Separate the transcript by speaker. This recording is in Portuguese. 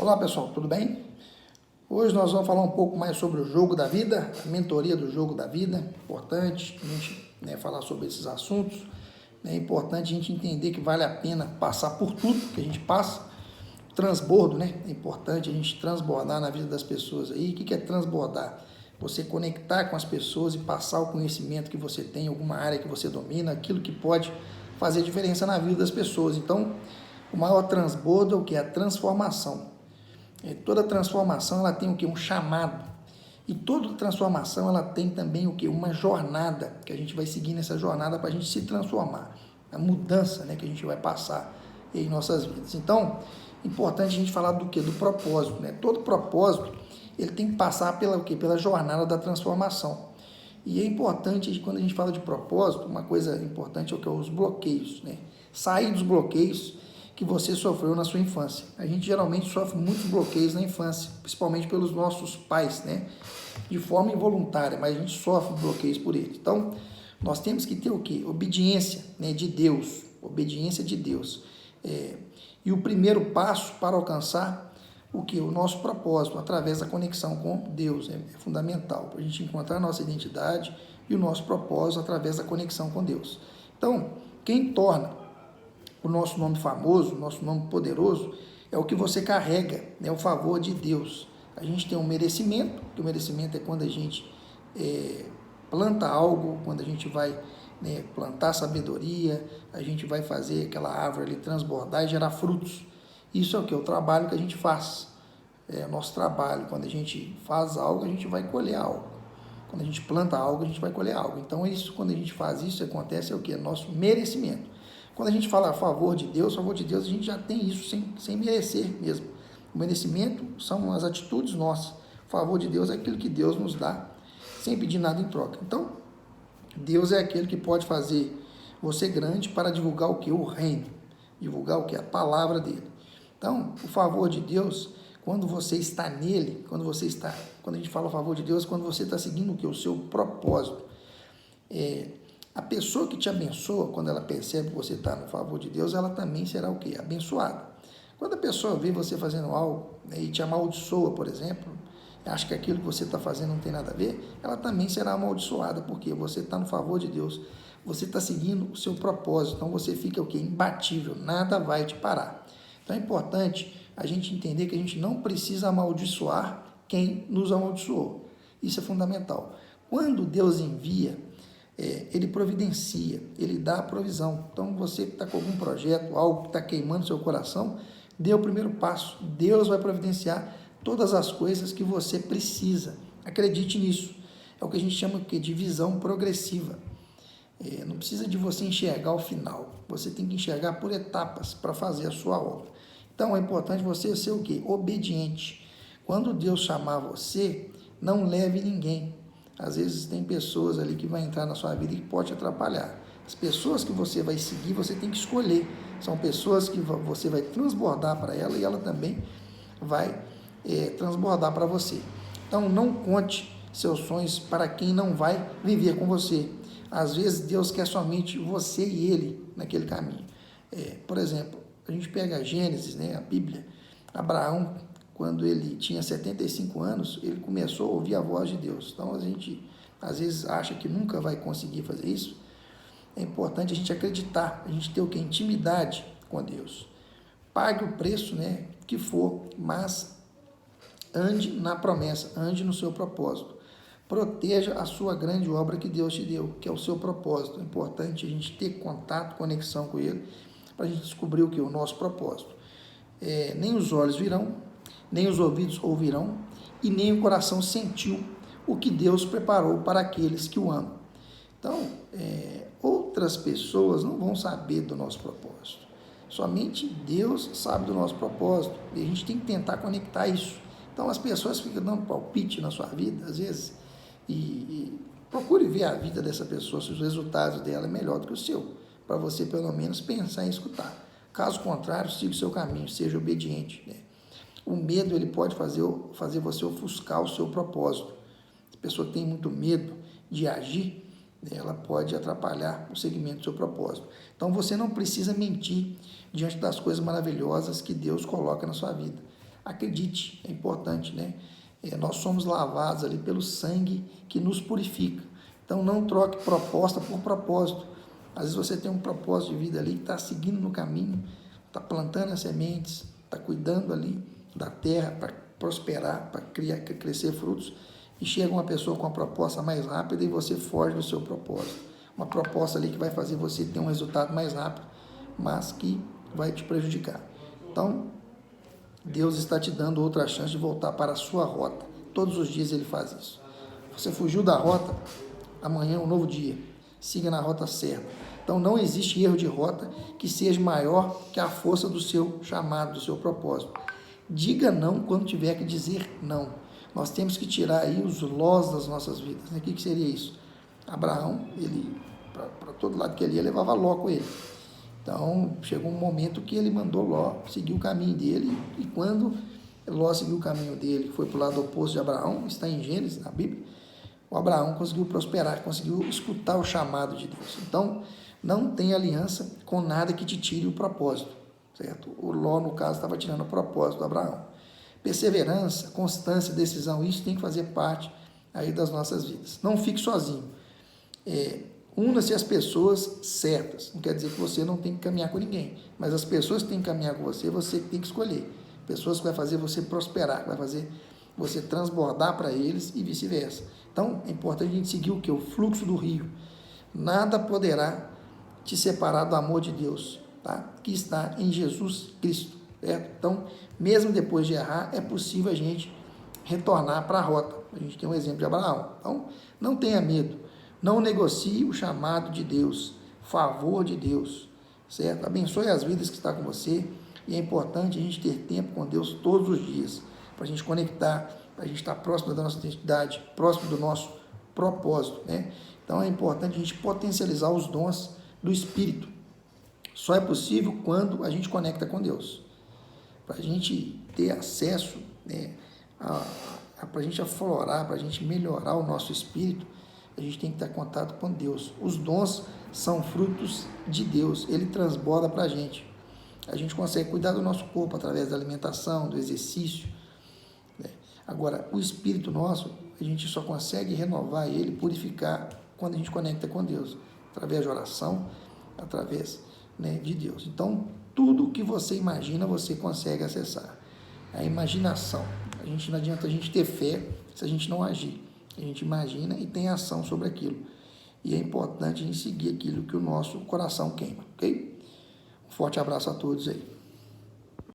Speaker 1: Olá pessoal, tudo bem? Hoje nós vamos falar um pouco mais sobre o jogo da vida, a mentoria do jogo da vida. Importante a gente falar sobre esses assuntos. É importante a gente entender que vale a pena passar por tudo que a gente passa. Transbordo, né? É importante a gente transbordar na vida das pessoas aí. O que é transbordar? Você conectar com as pessoas e passar o conhecimento que você tem, alguma área que você domina, aquilo que pode fazer diferença na vida das pessoas. Então, o maior transbordo é o que? A transformação. Toda transformação ela tem o que? Um chamado. E toda transformação ela tem também o que? Uma jornada, que a gente vai seguir nessa jornada para a gente se transformar. A mudança, né, que a gente vai passar em nossas vidas. Então, importante a gente falar do que? Do propósito. Né? Todo propósito ele tem que passar pela, o quê? Pela jornada da transformação. E é importante, quando a gente fala de propósito, uma coisa importante é o que? Os bloqueios. Né? Sair dos bloqueios que você sofreu na sua infância. A gente geralmente sofre muitos bloqueios na infância, principalmente pelos nossos pais, né? De forma involuntária, mas a gente sofre bloqueios por eles. Então, nós temos que ter o quê? Obediência, né, de Deus. Obediência de Deus. E o primeiro passo para alcançar o que? O nosso propósito, através da conexão com Deus. É fundamental para a gente encontrar a nossa identidade e o nosso propósito através da conexão com Deus. Então, quem torna o nosso nome famoso, o nosso nome poderoso, é o que você carrega, é o favor de Deus. A gente tem um merecimento, que o merecimento é quando a gente planta algo, quando a gente vai plantar sabedoria, a gente vai fazer aquela árvore ali transbordar e gerar frutos. Isso é o que? O trabalho que a gente faz. É o nosso trabalho. Quando a gente faz algo, a gente vai colher algo. Quando a gente planta algo, a gente vai colher algo. Então, isso, quando a gente faz isso, acontece é o que? É nosso merecimento. Quando a gente fala a favor de Deus, a gente já tem isso sem merecer mesmo. O merecimento são as atitudes nossas. O favor de Deus é aquilo que Deus nos dá, sem pedir nada em troca. Então, Deus é aquele que pode fazer você grande para divulgar o que? O reino. Divulgar o que? A palavra dele. Então, o favor de Deus, quando você está nele, quando a gente fala o favor de Deus, quando você está seguindo o que? O seu propósito. A pessoa que te abençoa, quando ela percebe que você está no favor de Deus, ela também será o quê? Abençoada. Quando a pessoa vê você fazendo algo e te amaldiçoa, por exemplo, acha que aquilo que você está fazendo não tem nada a ver, ela também será amaldiçoada, porque você está no favor de Deus, você está seguindo o seu propósito, então você fica o quê? Imbatível, nada vai te parar. Então é importante a gente entender que a gente não precisa amaldiçoar quem nos amaldiçoou. Isso é fundamental. Quando Deus envia, ele providencia, ele dá a provisão. Então, você que está com algum projeto, algo que está queimando seu coração, dê o primeiro passo. Deus vai providenciar todas as coisas que você precisa. Acredite nisso. É o que a gente chama de visão progressiva. Não precisa de você enxergar o final. Você tem que enxergar por etapas para fazer a sua obra. Então, é importante você ser o quê? Obediente. Quando Deus chamar você, não leve ninguém. Às vezes tem pessoas ali que vão entrar na sua vida e que pode te atrapalhar. As pessoas que você vai seguir, você tem que escolher. São pessoas que você vai transbordar para ela e ela também vai transbordar para você. Então, não conte seus sonhos para quem não vai viver com você. Às vezes, Deus quer somente você e ele naquele caminho. Por exemplo, a gente pega Gênesis, né, a Bíblia, Abraão, quando ele tinha 75 anos, ele começou a ouvir a voz de Deus. Então, a gente, às vezes, acha que nunca vai conseguir fazer isso. É importante a gente acreditar, a gente ter o que? Intimidade com Deus. Pague o preço, né, que for, mas ande na promessa, ande no seu propósito. Proteja a sua grande obra que Deus te deu, que é o seu propósito. É importante a gente ter contato, conexão com Ele, para a gente descobrir o que? O nosso propósito. Nem os olhos virão, nem os ouvidos ouvirão, e nem o coração sentiu o que Deus preparou para aqueles que o amam. Então, outras pessoas não vão saber do nosso propósito. Somente Deus sabe do nosso propósito, e a gente tem que tentar conectar isso. Então, as pessoas ficam dando palpite na sua vida, às vezes, e procure ver a vida dessa pessoa, se os resultados dela é melhor do que o seu, para você, pelo menos, pensar em escutar. Caso contrário, siga o seu caminho, seja obediente, né? O medo ele pode fazer você ofuscar o seu propósito. A pessoa que tem muito medo de agir, ela pode atrapalhar o segmento do seu propósito. Então, você não precisa mentir diante das coisas maravilhosas que Deus coloca na sua vida. Acredite, é importante, né? Nós somos lavados ali pelo sangue que nos purifica. Então não troque proposta por propósito. Às vezes você tem um propósito de vida ali que está seguindo no caminho, está plantando as sementes, está cuidando ali da terra para prosperar, para crescer frutos, e chega uma pessoa com uma proposta mais rápida e você foge do seu propósito. Uma proposta ali que vai fazer você ter um resultado mais rápido, mas que vai te prejudicar. Então, Deus está te dando outra chance de voltar para a sua rota. Todos os dias Ele faz isso. Você fugiu da rota, amanhã é um novo dia. Siga na rota certa. Então, não existe erro de rota que seja maior que a força do seu chamado, do seu propósito. Diga não quando tiver que dizer não. Nós temos que tirar aí os lós das nossas vidas. O que seria isso? Abraão, ele, para todo lado que ele ia, levava Ló com ele. Então, chegou um momento que ele mandou Ló seguir o caminho dele, e quando Ló seguiu o caminho dele, foi para o lado oposto de Abraão, está em Gênesis, na Bíblia, o Abraão conseguiu prosperar, conseguiu escutar o chamado de Deus. Então, não tem aliança com nada que te tire o propósito, certo? O Ló, no caso, estava tirando o propósito do Abraão. Perseverança, constância, decisão, isso tem que fazer parte aí das nossas vidas. Não fique sozinho. Una-se às pessoas certas. Não quer dizer que você não tem que caminhar com ninguém, mas as pessoas que têm que caminhar com você, você tem que escolher. Pessoas que vai fazer você prosperar, que vai fazer você transbordar para eles e vice-versa. Então, é importante a gente seguir o quê? O fluxo do rio. Nada poderá te separar do amor de Deus, tá? Que está em Jesus Cristo, certo? Então, mesmo depois de errar, é possível a gente retornar para a rota. A gente tem um exemplo de Abraão. Então, não tenha medo. Não negocie o chamado de Deus, favor de Deus, certo? Abençoe as vidas que estão com você, e é importante a gente ter tempo com Deus todos os dias, para a gente conectar, para a gente estar próximo da nossa identidade, próximo do nosso propósito, né? Então é importante a gente potencializar os dons do Espírito. Só é possível quando a gente conecta com Deus. Para a gente ter acesso, né, para a gente aflorar, para a gente melhorar o nosso espírito, a gente tem que ter contato com Deus. Os dons são frutos de Deus, Ele transborda para a gente. A gente consegue cuidar do nosso corpo através da alimentação, do exercício, né? Agora, o espírito nosso, a gente só consegue renovar ele, purificar, quando a gente conecta com Deus, através de oração, através, né, de Deus. Então, tudo que você imagina, você consegue acessar. A imaginação. Não adianta a gente ter fé se a gente não agir. A gente imagina e tem ação sobre aquilo. E é importante a gente seguir aquilo que o nosso coração queima, ok? Um forte abraço a todos aí.